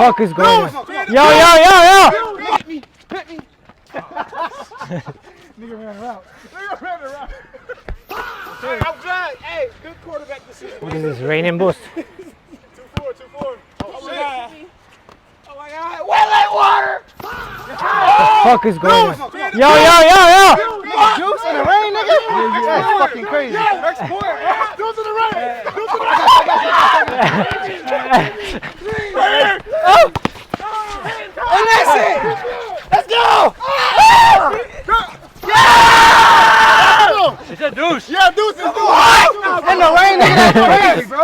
fuck is going on? Yo! Hit me. Nigga ran around. I'm glad. Hey, good quarterback decision. What is this, rain and boost? 2-4. Oh my God. Wet water. Fuck is going on? Yo! Juice in the rain, nigga. That's fucking crazy. Next point. Juice in the rain. And that's it. Let's go. It's a deuce. Yeah, Deuce is the one. In the rain, nigga. That's crazy, bro.